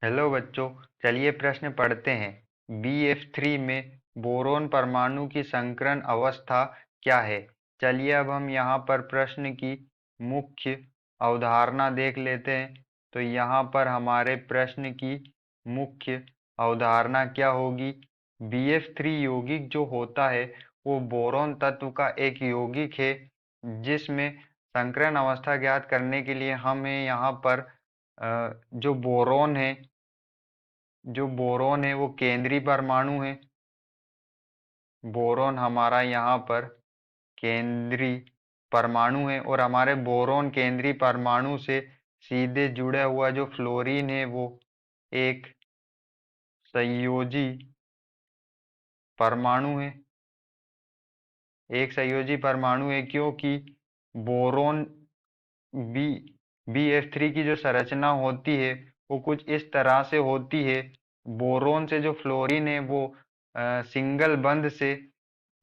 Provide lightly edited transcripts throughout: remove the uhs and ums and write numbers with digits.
Hello बच्चों, चलिए प्रश्न पढ़ते हैं। BF3 में बोरोन परमाणु की संकरण अवस्था क्या है। चलिए अब हम यहाँ पर प्रश्न की मुख्य अवधारणा देख लेते हैं। तो यहाँ पर हमारे प्रश्न की मुख्य अवधारणा क्या होगी। BF3 यौगिक जो होता है वो बोरोन तत्व का एक यौगिक है, जिसमें संकरण अवस्था ज्ञात करने के लिए हमें यहाँ पर जो बोरोन है वो केंद्रीय परमाणु है। बोरोन हमारा यहाँ पर केंद्रीय परमाणु है और हमारे बोरोन केंद्रीय परमाणु से सीधे जुड़ा हुआ जो फ्लोरीन है वो एक संयोजी परमाणु है। एक संयोजी परमाणु है क्योंकि बोरोन बी BF3 की जो संरचना होती है वो कुछ इस तरह से होती है। बोरोन से जो फ्लोरीन है वो सिंगल बंध से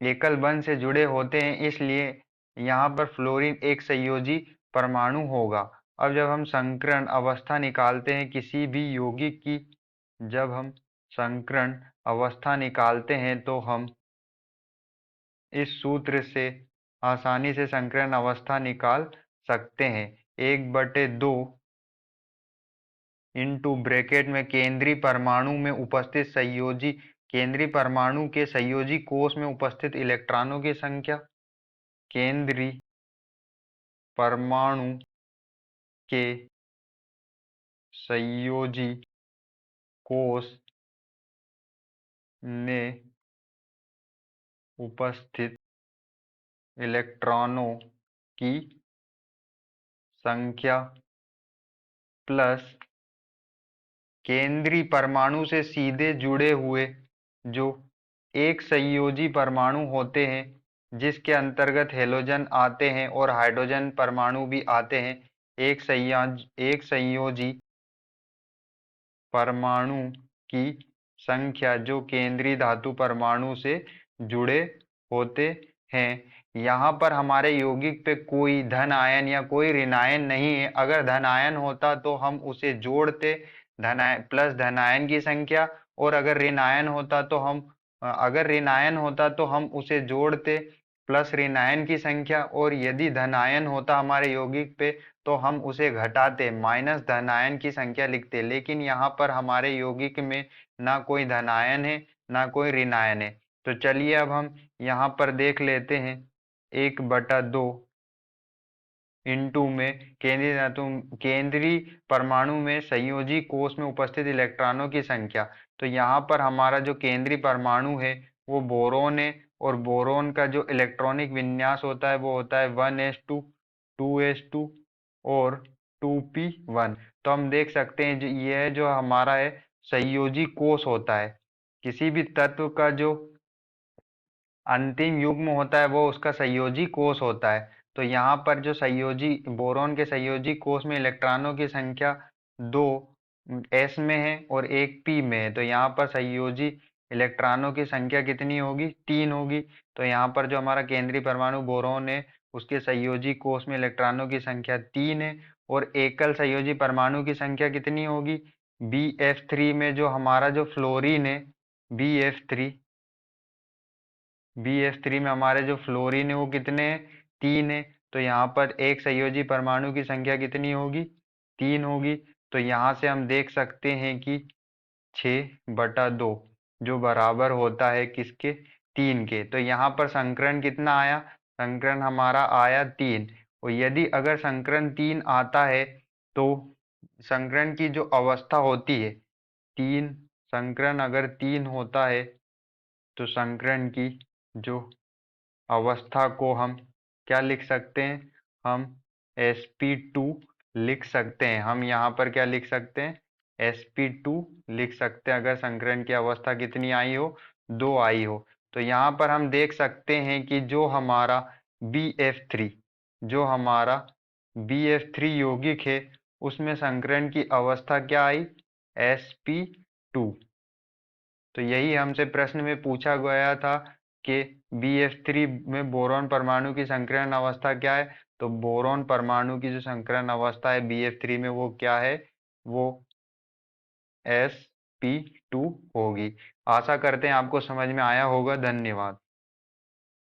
एकल बंध से जुड़े होते हैं, इसलिए यहाँ पर फ्लोरीन एक संयोजी परमाणु होगा। अब जब हम संकरण अवस्था निकालते हैं किसी भी यौगिक की, जब हम संकरण अवस्था निकालते हैं तो हम इस सूत्र से आसानी से संकरण अवस्था निकाल सकते हैं। 1/2 इंटू ब्रैकेट में केंद्रीय परमाणु में उपस्थित संयोजी केंद्रीय परमाणु के संयोजी कोष में उपस्थित इलेक्ट्रॉनों की संख्या, केंद्रीय परमाणु के संयोजी कोष में उपस्थित इलेक्ट्रॉनों की संख्या प्लस केंद्रीय परमाणु से सीधे जुड़े हुए जो एक संयोजी परमाणु होते हैं, जिसके अंतर्गत हेलोजन आते हैं और हाइड्रोजन परमाणु भी आते हैं। एक संयोजी परमाणु की संख्या जो केंद्रीय धातु परमाणु से जुड़े होते हैं। यहाँ पर हमारे यौगिक पे कोई धन आयन या कोई ऋण आयन नहीं है। अगर धन आयन होता तो हम उसे जोड़ते, प्लस धन आयन की संख्या, और अगर ऋण आयन होता तो हम उसे जोड़ते प्लस ऋण आयन की संख्या, और यदि धन आयन होता हमारे यौगिक पे तो हम उसे घटाते माइनस धन आयन की संख्या लिखते। लेकिन यहाँ पर हमारे यौगिक में ना कोई धन आयन है ना कोई ऋण आयन है। तो चलिए अब हम यहाँ पर देख लेते हैं 1/2 इंटू में केंद्रीय परमाणु में संयोजी कोष में उपस्थित इलेक्ट्रॉनों की संख्या। तो यहाँ पर हमारा जो केंद्रीय परमाणु है वो बोरोन है, और बोरोन का जो इलेक्ट्रॉनिक विन्यास होता है वो होता है 1s2 2s2 और 2p1। तो हम देख सकते हैं यह जो हमारा है संयोजी कोष होता है। किसी भी तत्व का जो अंतिम युग्म होता है वो उसका संयोजी कोष होता है। तो यहाँ पर जो संयोजी बोरोन के संयोजी कोष में इलेक्ट्रॉनों की संख्या 2 s में है और 1 p में है। तो यहाँ पर संयोजी इलेक्ट्रॉनों की संख्या कितनी होगी, 3 होगी। तो यहाँ पर जो हमारा केंद्रीय परमाणु बोरोन है उसके संयोजी कोष में इलेक्ट्रॉनों की संख्या 3 है, और एकल संयोजी परमाणु की संख्या कितनी होगी। BF3 में जो हमारा जो फ्लोरीन है, BF3 BF3 में हमारे जो फ्लोरीन है वो कितने हैं, 3 है। तो यहाँ पर एक संयोजी परमाणु की संख्या कितनी होगी, 3 होगी। तो यहाँ से हम देख सकते हैं कि 6/2 जो बराबर होता है किसके, 3 के। तो यहाँ पर संकरण कितना आया, संकरण हमारा आया 3। और यदि अगर संकरण 3 आता है तो संकरण की जो अवस्था होती है 3, संकरण अगर 3 होता है तो संकरण की जो अवस्था को हम क्या लिख सकते हैं, हम sp2 लिख सकते हैं। हम यहाँ पर क्या लिख सकते हैं, sp2 लिख सकते हैं अगर संकरण की अवस्था कितनी आई हो, 2 आई हो। तो यहाँ पर हम देख सकते हैं कि जो हमारा BF3 यौगिक है उसमें संकरण की अवस्था क्या आई, sp2। तो यही हमसे प्रश्न में पूछा गया था कि BF3 में बोरॉन परमाणु की संकरण अवस्था क्या है। तो बोरॉन परमाणु की जो संकरण अवस्था है BF3 में वो क्या है, वो sp2 होगी। आशा करते हैं आपको समझ में आया होगा। धन्यवाद।